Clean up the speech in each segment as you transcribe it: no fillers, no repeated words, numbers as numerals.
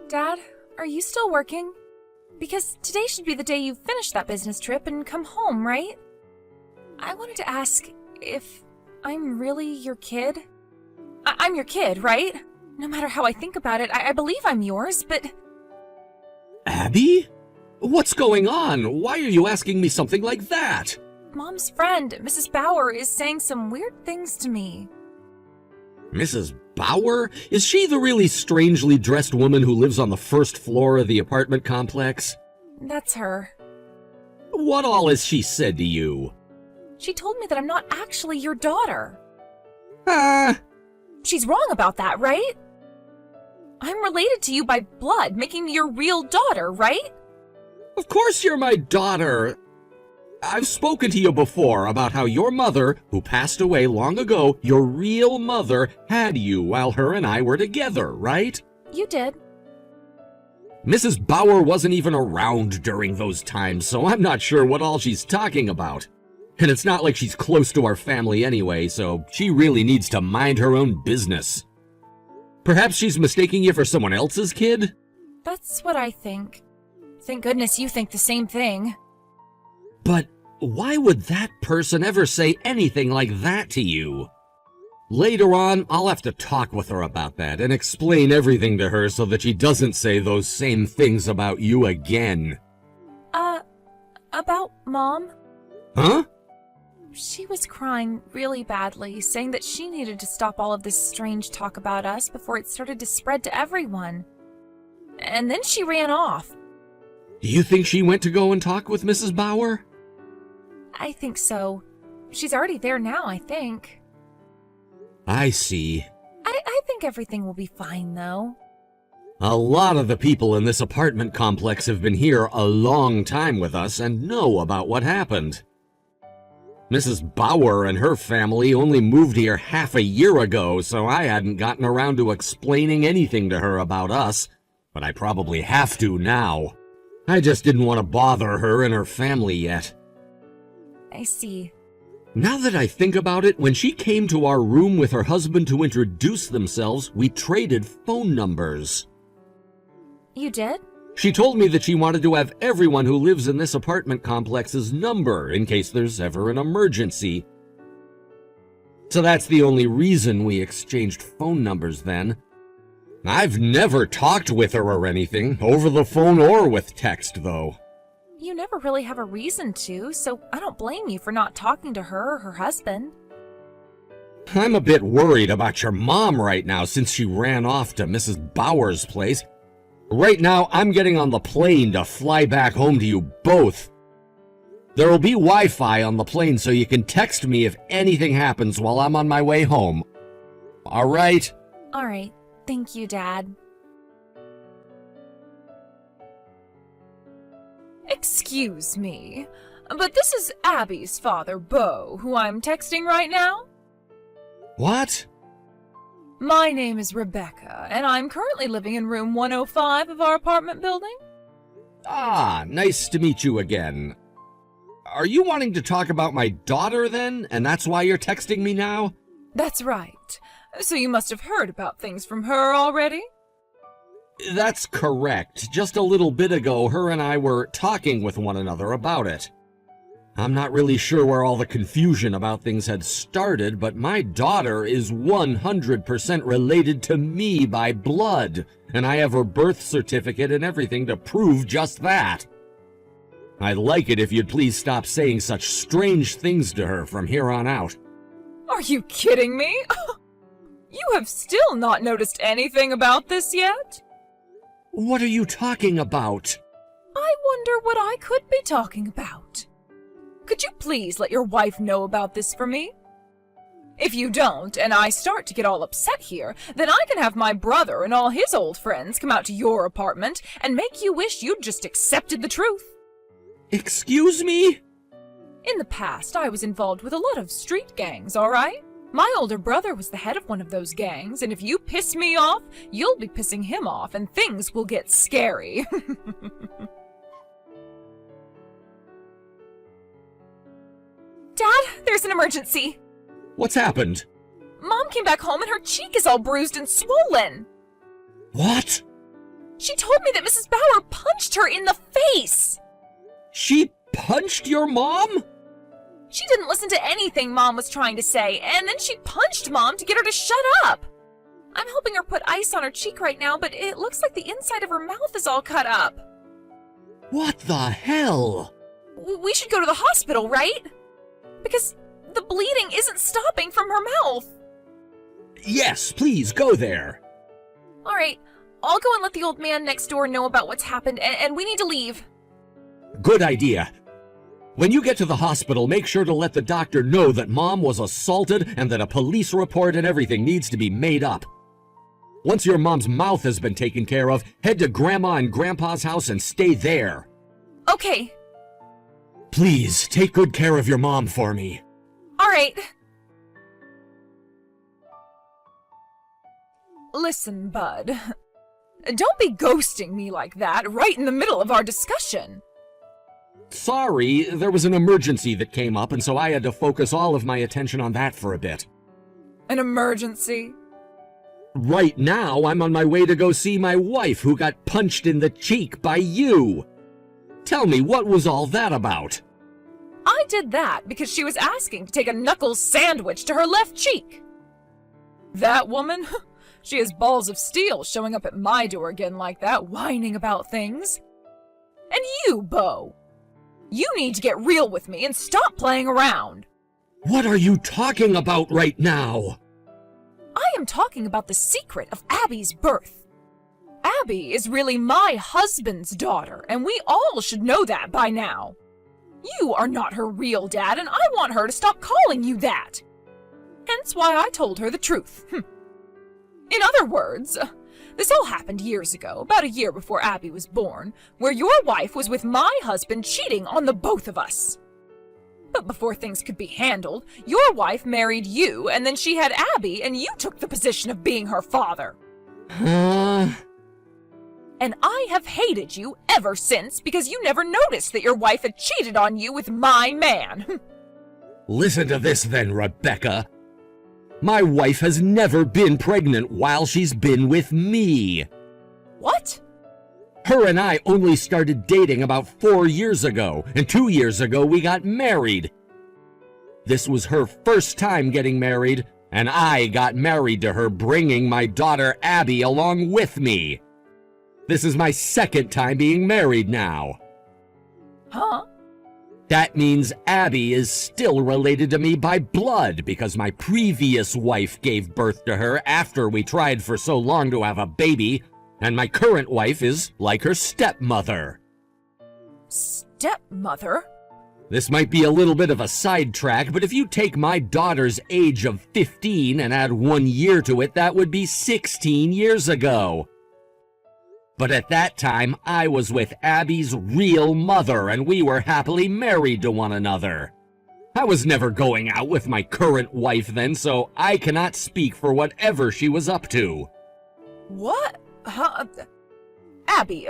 Dad, are you still working? Because today should be the day you finish that business trip and come home, right? I wanted to ask if I'm really your kid. I'm your kid, right? No matter how I think about it, I believe I'm yours, but... Abby? What's going on? Why are you asking me something like that? Mom's friend, Mrs. Bauer, is saying some weird things to me. Mrs. Bauer? Is she the really strangely dressed woman who lives on the first floor of the apartment complex? That's her. What all has she said to you? She told me that I'm not actually your daughter. Ah! She's wrong about that, right? I'm related to you by blood, making me your real daughter, right? Of course you're my daughter. I've spoken to you before about how your mother, who passed away long ago, your real mother, had you while her and I were together, right? You did. Mrs. Bauer wasn't even around during those times, so I'm not sure what all she's talking about. And it's not like she's close to our family anyway, so she really needs to mind her own business. Perhaps she's mistaking you for someone else's kid? That's what I think. Thank goodness you think the same thing. But why would that person ever say anything like that to you? Later on, I'll have to talk with her about that and explain everything to her so that she doesn't say those same things about you again. About Mom? Huh? She was crying really badly, saying that she needed to stop all of this strange talk about us before it started to spread to everyone. And then she ran off. Do you think she went to go and talk with Mrs. Bauer? I think so. She's already there now, I think. I see. I think everything will be fine, though. A lot of the people in this apartment complex have been here a long time with us and know about what happened. Mrs. Bauer and her family only moved here half a year ago, so I hadn't gotten around to explaining anything to her about us, but I probably have to now. I just didn't want to bother her and her family yet. I see. Now that I think about it, when she came to our room with her husband to introduce themselves, we traded phone numbers. You did? She told me that she wanted to have everyone who lives in this apartment complex's number in case there's ever an emergency. So that's the only reason we exchanged phone numbers then. I've never talked with her or anything, over the phone or with text though. You never really have a reason to, so I don't blame you for not talking to her or her husband. I'm a bit worried about your mom right now since she ran off to Mrs. Bauer's place. Right now, I'm getting on the plane to fly back home to you both. There will be Wi-Fi on the plane so you can text me if anything happens while I'm on my way home. All right? All right. Thank you, Dad. Excuse me, but this is Abby's father, Beau, who I'm texting right now? What? My name is Rebecca, and I'm currently living in room 105 of our apartment building. Ah, nice to meet you again. Are you wanting to talk about my daughter then, and that's why you're texting me now? That's right. So you must have heard about things from her already? That's correct. Just a little bit ago, her and I were talking with one another about it. I'm not really sure where all the confusion about things had started, but my daughter is 100% related to me by blood, and I have her birth certificate and everything to prove just that. I'd like it if you'd please stop saying such strange things to her from here on out. Are you kidding me? You have still not noticed anything about this yet? What are you talking about? I wonder what I could be talking about. Could you please let your wife know about this for me? If you don't, and I start to get all upset here, then I can have my brother and all his old friends come out to your apartment and make you wish you'd just accepted the truth. Excuse me? In the past, I was involved with a lot of street gangs, all right? My older brother was the head of one of those gangs, and if you piss me off, you'll be pissing him off, and things will get scary. Dad, there's an emergency. What's happened? Mom came back home and her cheek is all bruised and swollen. What? She told me that Mrs. Bauer punched her in the face! She punched your mom? She didn't listen to anything Mom was trying to say, and then she punched Mom to get her to shut up! I'm helping her put ice on her cheek right now, but it looks like the inside of her mouth is all cut up. What the hell? We should go to the hospital, right? Because the bleeding isn't stopping from her mouth. Yes, please, go there. All right, I'll go and let the old man next door know about what's happened, and we need to leave. Good idea. When you get to the hospital, make sure to let the doctor know that Mom was assaulted and that a police report and everything needs to be made up. Once your mom's mouth has been taken care of, head to Grandma and Grandpa's house and stay there. Okay. Please, take good care of your mom for me. All right. Listen, Bud. Don't be ghosting me like that right in the middle of our discussion. Sorry, there was an emergency that came up, and so I had to focus all of my attention on that for a bit. An emergency? Right now, I'm on my way to go see my wife who got punched in the cheek by you. Tell me, what was all that about? I did that because she was asking to take a knuckles sandwich to her left cheek. That woman? She has balls of steel showing up at my door again like that, whining about things. And you, Bo. You need to get real with me and stop playing around. What are you talking about right now? I am talking about the secret of Abby's birth. Abby is really my husband's daughter, and we all should know that by now. You are not her real dad, and I want her to stop calling you that. Hence why I told her the truth. In other words, this all happened years ago, about a year before Abby was born, where your wife was with my husband cheating on the both of us. But before things could be handled, your wife married you, and then she had Abby, and you took the position of being her father. Huh? And I have hated you ever since because you never noticed that your wife had cheated on you with my man. Listen to this then, Rebecca. My wife has never been pregnant while she's been with me. What? Her and I only started dating about 4 years ago, and 2 years ago we got married. This was her first time getting married, and I got married to her, bringing my daughter Abby along with me. This is my second time being married now. Huh? That means Abby is still related to me by blood because my previous wife gave birth to her after we tried for so long to have a baby, and my current wife is like her stepmother. Stepmother? This might be a little bit of a sidetrack, but if you take my daughter's age of 15 and add 1 year to it, that would be 16 years ago. But at that time, I was with Abby's real mother, and we were happily married to one another. I was never going out with my current wife then, so I cannot speak for whatever she was up to. What? Huh? Abby,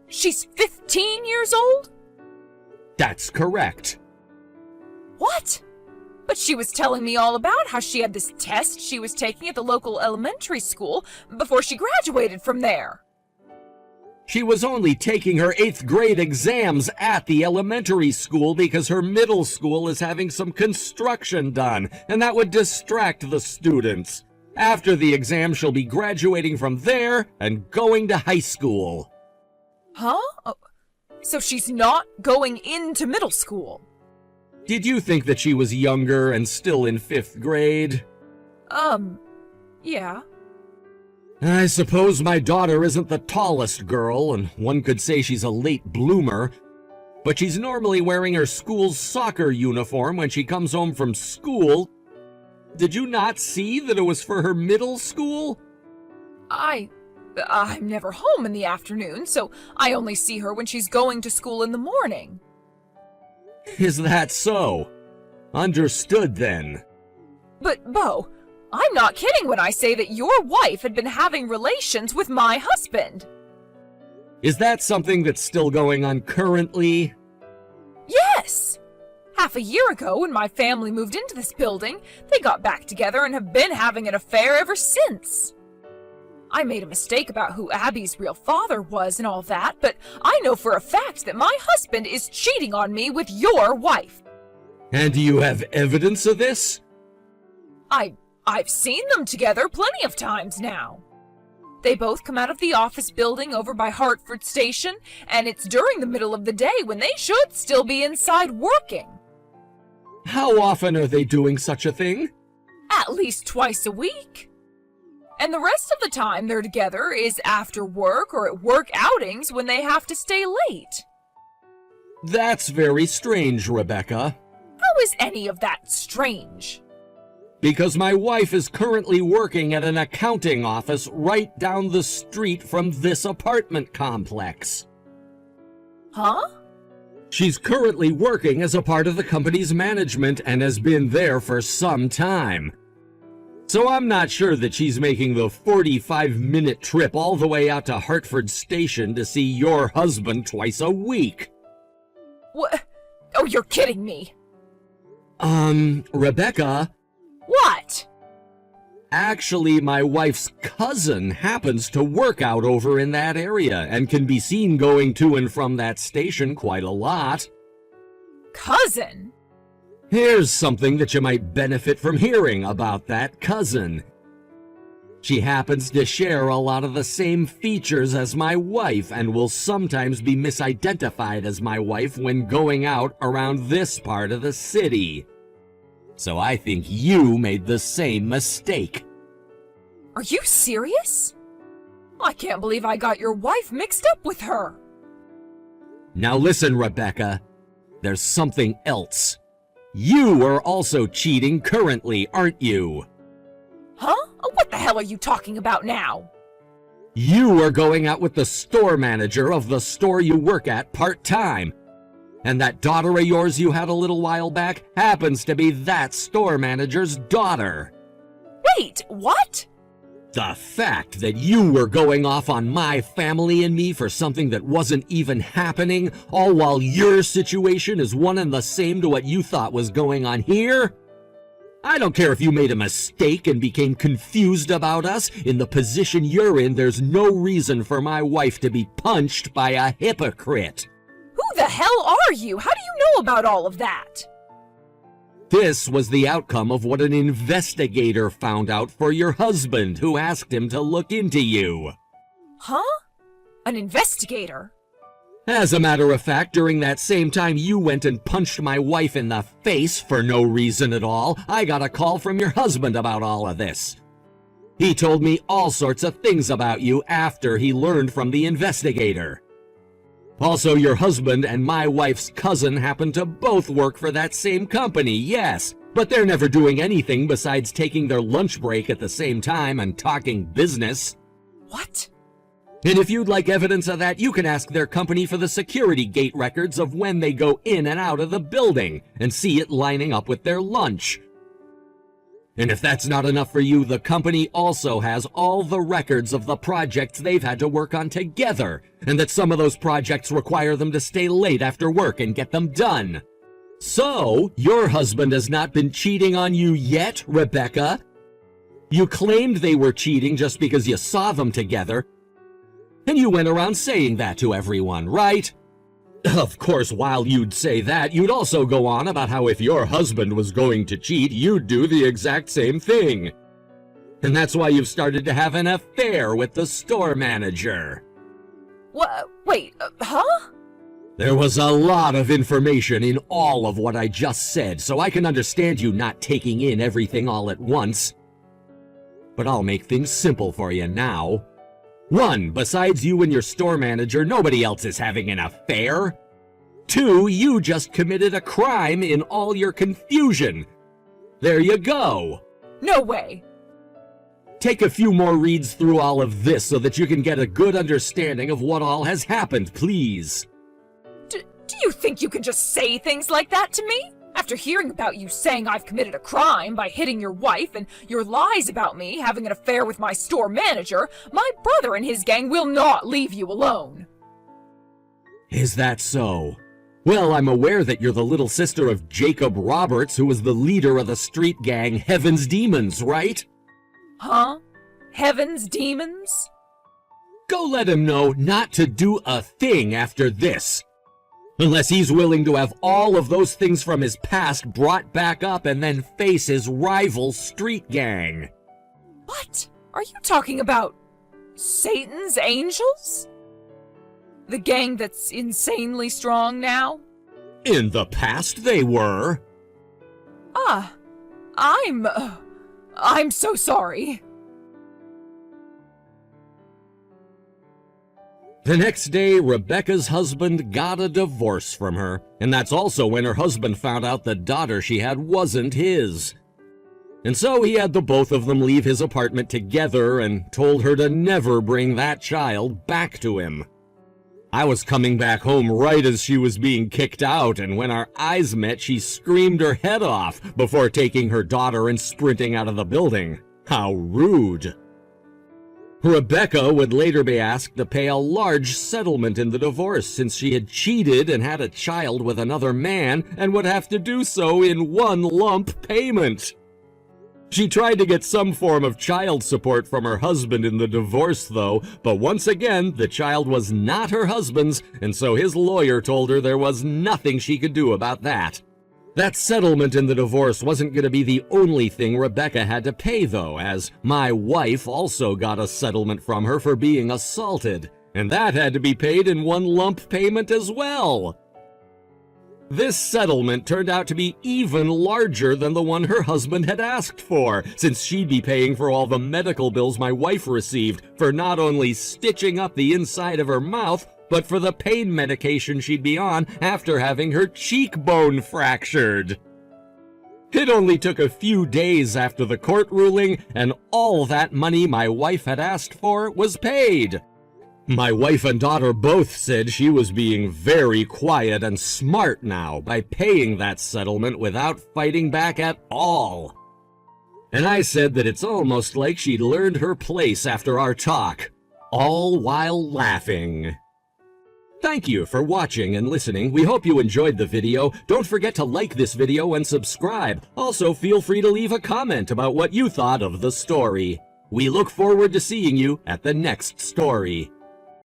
she's 15 years old? That's correct. What? But she was telling me all about how she had this test she was taking at the local elementary school before she graduated from there. She was only taking her 8th grade exams at the elementary school because her middle school is having some construction done, and that would distract the students. After the exam, she'll be graduating from there and going to high school. Huh? So she's not going into middle school? Did you think that she was younger and still in 5th grade? Yeah. I suppose my daughter isn't the tallest girl, and one could say she's a late bloomer, but she's normally wearing her school's soccer uniform when she comes home from school. Did you not see that it was for her middle school? I'm never home in the afternoon, so I only see her when she's going to school in the morning. Is that so? Understood then. But, Bo, I'm not kidding when I say that your wife had been having relations with my husband. Is that something that's still going on currently? Yes! Half a year ago, when my family moved into this building, they got back together and have been having an affair ever since. I made a mistake about who Abby's real father was and all that, but I know for a fact that my husband is cheating on me with your wife. And do you have evidence of this? I've seen them together plenty of times now. They both come out of the office building over by Hartford Station, and it's during the middle of the day when they should still be inside working. How often are they doing such a thing? At least twice a week. And the rest of the time they're together is after work or at work outings when they have to stay late. That's very strange, Rebecca. How is any of that strange? Because my wife is currently working at an accounting office right down the street from this apartment complex. Huh? She's currently working as a part of the company's management and has been there for some time. So I'm not sure that she's making the 45-minute trip all the way out to Hartford Station to see your husband twice a week. What? Oh, you're kidding me. Rebecca? What? Actually, my wife's cousin happens to work out over in that area and can be seen going to and from that station quite a lot. Cousin? Here's something that you might benefit from hearing about that cousin. She happens to share a lot of the same features as my wife and will sometimes be misidentified as my wife when going out around this part of the city. So I think you made the same mistake. Are you serious? I can't believe I got your wife mixed up with her. Now listen, Rebecca. There's something else. You are also cheating currently, aren't you? Huh? What the hell are you talking about now? You are going out with the store manager of the store you work at part-time. And that daughter of yours you had a little while back happens to be that store manager's daughter. Wait, what? The fact that you were going off on my family and me for something that wasn't even happening, all while your situation is one and the same to what you thought was going on here? I don't care if you made a mistake and became confused about us. In the position you're in, there's no reason for my wife to be punched by a hypocrite. Who the hell are you? How do you know about all of that? This was the outcome of what an investigator found out for your husband, who asked him to look into you. Huh? An investigator? As a matter of fact, during that same time you went and punched my wife in the face for no reason at all, I got a call from your husband about all of this. He told me all sorts of things about you after he learned from the investigator. Also, your husband and my wife's cousin happen to both work for that same company, yes, but they're never doing anything besides taking their lunch break at the same time and talking business. What? And if you'd like evidence of that, you can ask their company for the security gate records of when they go in and out of the building and see it lining up with their lunch. And if that's not enough for you, the company also has all the records of the projects they've had to work on together, and that some of those projects require them to stay late after work and get them done. So, your husband has not been cheating on you yet, Rebecca? You claimed they were cheating just because you saw them together, and you went around saying that to everyone, right? Of course, while you'd say that, you'd also go on about how if your husband was going to cheat, you'd do the exact same thing. And that's why you've started to have an affair with the store manager. What? Wait, huh? There was a lot of information in all of what I just said, so I can understand you not taking in everything all at once. But I'll make things simple for you now. 1, besides you and your store manager, nobody else is having an affair. 2, you just committed a crime in all your confusion. There you go. No way. Take a few more reads through all of this so that you can get a good understanding of what all has happened, please. Do you think you can just say things like that to me? After hearing about you saying I've committed a crime by hitting your wife and your lies about me having an affair with my store manager, my brother and his gang will not leave you alone. Is that so? Well, I'm aware that you're the little sister of Jacob Roberts, who was the leader of the street gang Heaven's Demons, right? Huh? heaven's demons? Go let him know not to do a thing after this. Unless he's willing to have all of those things from his past brought back up and then face his rival street gang. What? Are you talking about Satan's angels? The gang that's insanely strong now? In the past they were. Ah, I'm so sorry. The next day, Rebecca's husband got a divorce from her, and that's also when her husband found out the daughter she had wasn't his. And so he had the both of them leave his apartment together and told her to never bring that child back to him. I was coming back home right as she was being kicked out, and when our eyes met, she screamed her head off before taking her daughter and sprinting out of the building. How rude! Rebecca would later be asked to pay a large settlement in the divorce since she had cheated and had a child with another man and would have to do so in one lump payment. She tried to get some form of child support from her husband in the divorce, though, but once again, the child was not her husband's, and so his lawyer told her there was nothing she could do about that. That settlement in the divorce wasn't going to be the only thing Rebecca had to pay, though, as my wife also got a settlement from her for being assaulted, and that had to be paid in one lump payment as well. This settlement turned out to be even larger than the one her husband had asked for, since she'd be paying for all the medical bills my wife received for not only stitching up the inside of her mouth, but for the pain medication she'd be on after having her cheekbone fractured. It only took a few days after the court ruling, and all that money my wife had asked for was paid. My wife and daughter both said she was being very quiet and smart now by paying that settlement without fighting back at all. And I said that it's almost like she'd learned her place after our talk, all while laughing. Thank you for watching and listening. We hope you enjoyed the video. Don't forget to like this video and subscribe. Also, feel free to leave a comment about what you thought of the story. We look forward to seeing you at the next story.